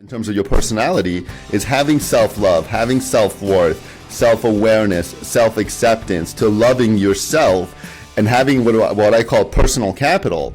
in terms of your personality is having self-love, having self-worth, self-awareness, self-acceptance, to loving yourself and having what I call personal capital.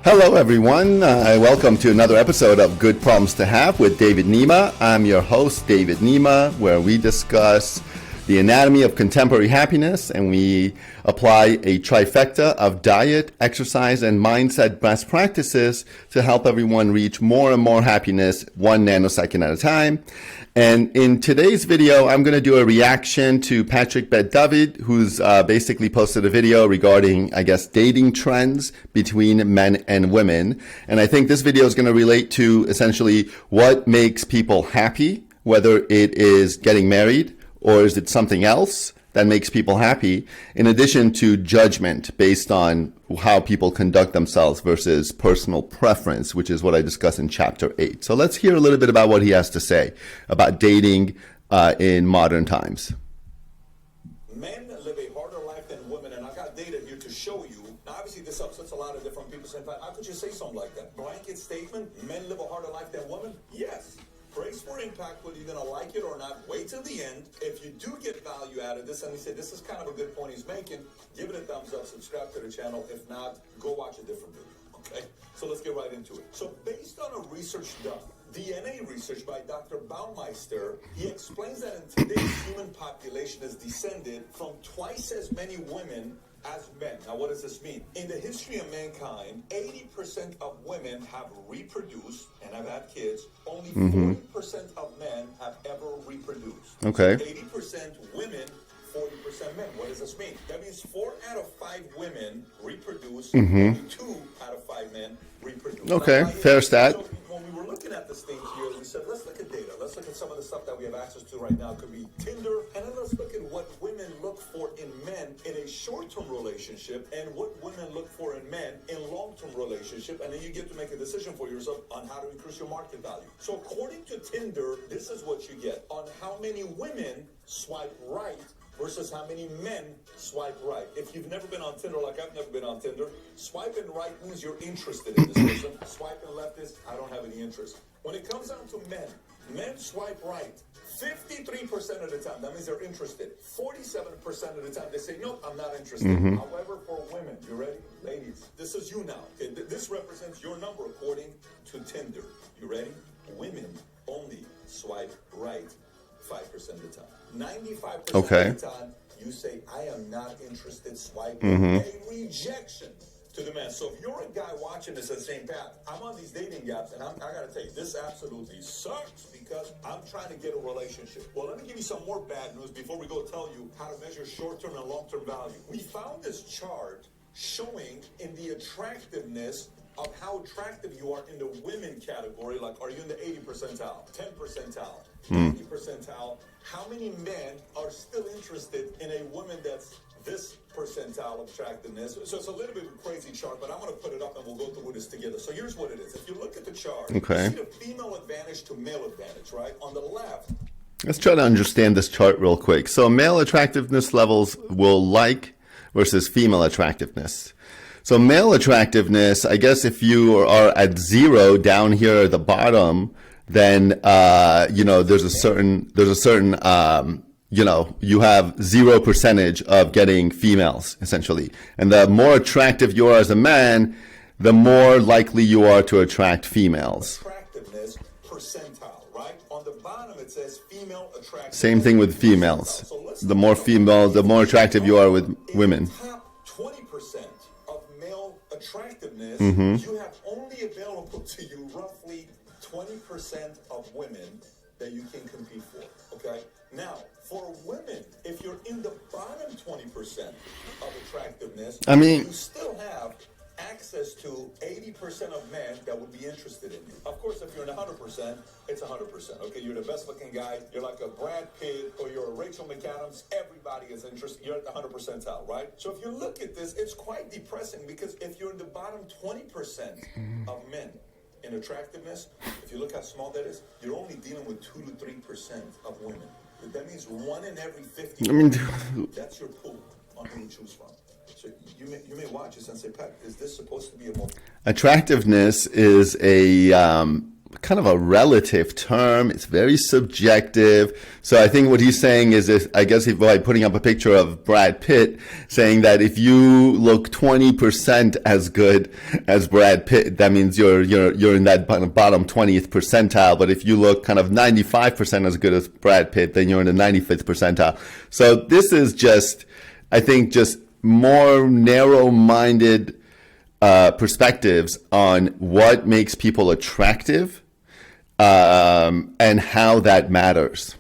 Hello everyone, welcome to another episode of Good Problems to Have with David Nima. I'm your host, David Nima, where we discuss the anatomy of contemporary happiness, and we apply a trifecta of diet, exercise, and mindset best practices to help everyone reach more and more happiness 1 nanosecond at a time. And in today's video, I'm going to do a reaction to Patrick Bet-David, who's basically posted a video regarding, I guess, dating trends between men and women. And I think this video is going to relate to essentially what makes people happy, whether it is getting married, or is it something else that makes people happy, in addition to judgment based on how people conduct themselves versus personal preference, which is what I discuss in chapter 8. So let's hear a little bit about what he has to say about dating in modern times. Men live a harder life than women, and I got data here to show you. Now, obviously, this upsets a lot of different people saying, how could you say something like that? Blanket statement, men live a harder life than women? Yes. Brace for impact, whether you're going to like it or not. Wait till the end. If you do get value out of this, and we say this is kind of a good point he's making, give it a thumbs up, subscribe to the channel. If not, go watch a different video, okay? So let's get right into it. So based on a research done, DNA research by Dr. Baumeister, he explains that in today's human population has descended from twice as many women as men. Now, what does this mean? In the history of mankind, 80% of women have reproduced and have had kids. Only 40% of men have ever reproduced. Okay. So 80% women, 40% men. What does this mean? That means 4 out of 5 women reproduce, only 2 out of 5 men reproduce. Okay, fair stat. So when we were looking at this thing here, we said, let's look at data. Let's look at some of the stuff that we have access to right now. It could be Tinder, and then let's look at what women look for in men in a short-term relationship and what women look for in men in long-term relationship, and then you get to make a decision for yourself on how to increase your market value. So according to Tinder, this is what you get on how many women swipe right versus how many men swipe right. If you've never been on Tinder, like I've never been on Tinder, swiping right means you're interested in this person. Swiping left is, I don't have any interest. When it comes down to men swipe right 53% of the time. That means they're interested. 47% of the time, they say, nope, I'm not interested. However, for women, you ready? Ladies, this is you now. Okay? This represents your number according to Tinder. You ready? Women only swipe right 5% of the time. 95% of the time, you say, I am not interested, swiping a rejection to the man. So if you're a guy watching this at the same path, I'm on these dating apps, and I got to tell you, this absolutely sucks because I'm trying to get a relationship. Well, let me give you some more bad news before we go tell you how to measure short-term and long-term value. We found this chart showing in the attractiveness of how attractive you are in the women category. Like, are you in the 80 percentile, 10 percentile, 90 percentile? How many men are still interested in a woman that's this percentile of attractiveness? So it's a little bit of a crazy chart, but I'm going to put it up and we'll go through this together. So here's what it is. If you look at the chart, you see the female advantage to male advantage, right? On the left. Let's try to understand this chart real quick. So male attractiveness levels will like versus female attractiveness. So male attractiveness, I guess if you are at 0 down here at the bottom, then, there's a certain, you have 0% of getting females, essentially. And the more attractive you are as a man, the more likely you are to attract females. Attractiveness percentile, right? On the bottom, it says female attractiveness. Same thing with females. The more female, the more attractive you are with women. Top 20% of male attractiveness, you have only available to you roughly 20% of women that you can compete for, okay? Now, for women, if you're in the bottom 20% of attractiveness, you still have access to 80% of men that would be interested in you. Of course, if you're in 100%, it's 100%. Okay, you're the best looking guy. You're like a Brad Pitt or you're a Rachel McAdams. Everybody is interested. You're at the 100 percentile, right? So if you look at this, it's quite depressing because if you're in the bottom 20% of men in attractiveness, if you look how small that is, you're only dealing with 2 to 3% of women. That means 1 in every 50. That's your pool on who to choose from. So you may watch this and say, Pat, is this supposed to be a more... Attractiveness is a kind of a relative term. It's very subjective. So I think what he's saying is, I guess, by putting up a picture of Brad Pitt, saying that if you look 20% as good as Brad Pitt, that means you're in that bottom 20th percentile. But if you look kind of 95% as good as Brad Pitt, then you're in the 95th percentile. So this is just, I think, just more narrow-minded perspectives on what makes people attractive, and how that matters.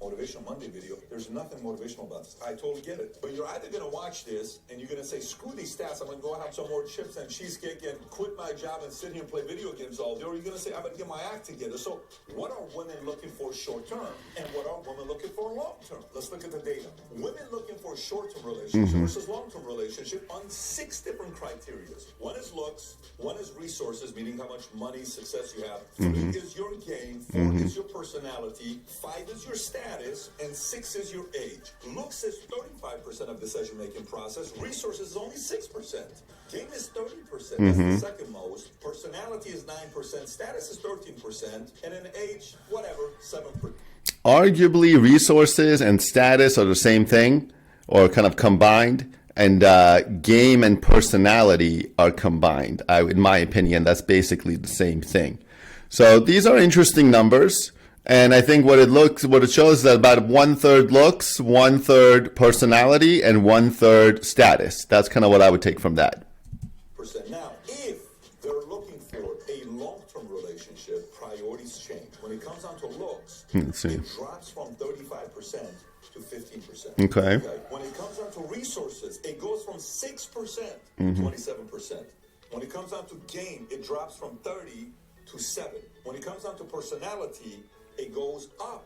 Motivational Monday video, there's nothing motivational about this. I totally get it. But you're either going to watch this and you're going to say, screw these stats, I'm going to go have some more chips and cheesecake and quit my job and sit here and play video games all day. Or you're going to say, I'm going to get my act together. So what are women looking for short term? And what are women looking for long term? Let's look at the data. Women looking for a short term relationship versus long term relationship on 6 different criteria. One is looks, one is resources, meaning how much money, success you have. 3 is your game, 4 is your personality, 5 is your status, and 6 is your age. Looks is 35% of decision-making process. Resources is only 6%. Game is 30%. That's the second most. Personality is 9%. Status is 13%. And then age, whatever, 7%. Arguably, resources and status are the same thing, or kind of combined. And game and personality are combined. In my opinion, that's basically the same thing. So these are interesting numbers. And I think what it shows is that about 1/3 looks, 1/3 personality, and 1/3 status. That's kind of what I would take from that. Now, if they're looking for a long-term relationship, priorities change. When it comes down to looks, it drops from 35% to 15%. Okay. When it comes down to resources, it goes from 6% to 27%. When it comes down to game, it drops from 30 to 7. When it comes down to personality, it goes up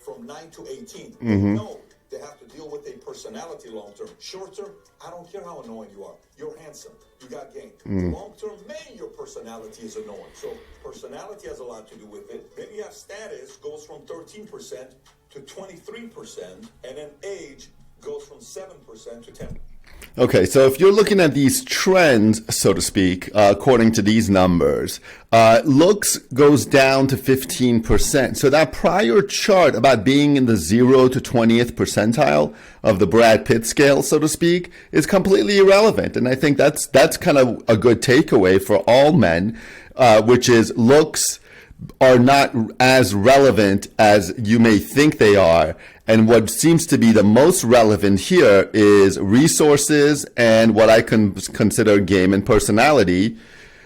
from 9 to 18. No, they have to deal with a personality long term. Short term, I don't care how annoying you are. You're handsome. You got game. Long term, man, your personality is annoying. So personality has a lot to do with it. Then you have status, goes from 13% to 23%, and then age goes from 7% to 10%. Okay, so if you're looking at these trends, so to speak, according to these numbers, looks goes down to 15%. So that prior chart about being in the 0 to 20th percentile of the Brad Pitt scale, so to speak, is completely irrelevant. And I think that's kind of a good takeaway for all men, which is looks are not as relevant as you may think they are. And what seems to be the most relevant here is resources and what I can consider game and personality,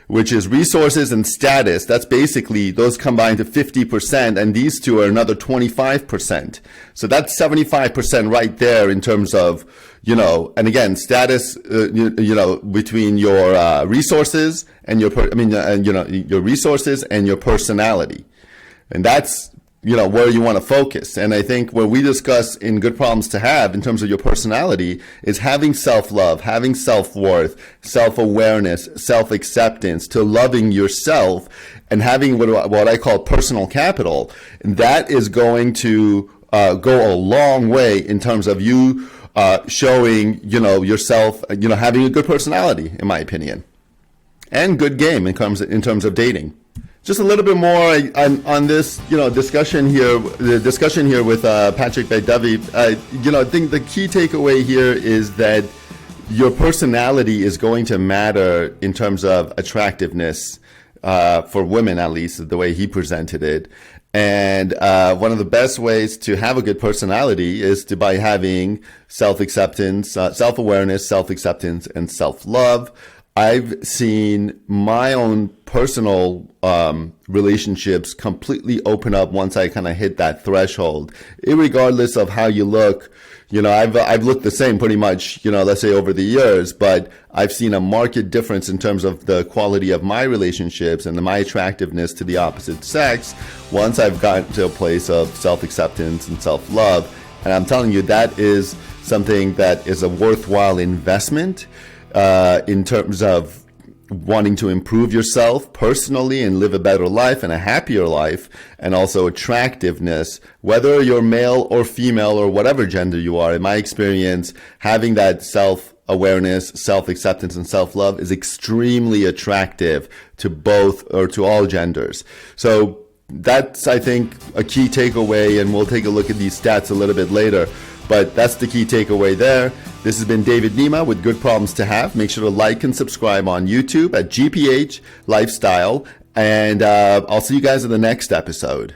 which is resources and status. That's basically those combined to 50%, and these two are another 25%. So that's 75% right there in terms of, and again, status, between your resources and your resources and your personality. And that's, where you want to focus. And I think what we discuss in Good Problems to Have in terms of your personality is having self-love, having self-worth, self-awareness, self-acceptance, to loving yourself and having what I call personal capital. And that is going to go a long way in terms of you showing, yourself, having a good personality, in my opinion, and good game in terms of dating. Just a little bit more on this, discussion here. The discussion here with Patrick Baidavi. I think the key takeaway here is that your personality is going to matter in terms of attractiveness for women, at least the way he presented it. And one of the best ways to have a good personality is by having self-acceptance, self-awareness, self-acceptance, and self-love. I've seen my own personal relationships completely open up once I kind of hit that threshold. Irregardless of how you look, I've looked the same pretty much, let's say over the years, but I've seen a marked difference in terms of the quality of my relationships and my attractiveness to the opposite sex once I've gotten to a place of self-acceptance and self-love. And I'm telling you, that is something that is a worthwhile investment in terms of wanting to improve yourself personally and live a better life and a happier life, and also attractiveness, whether you're male or female or whatever gender you are. In my experience, having that self self-awareness, self-acceptance, and self-love is extremely attractive to both or to all genders. So that's, I think, a key takeaway, and we'll take a look at these stats a little bit later. But that's the key takeaway there. This has been David Nima with Good Problems to Have. Make sure to like and subscribe on YouTube at GPH Lifestyle. And I'll see you guys in the next episode.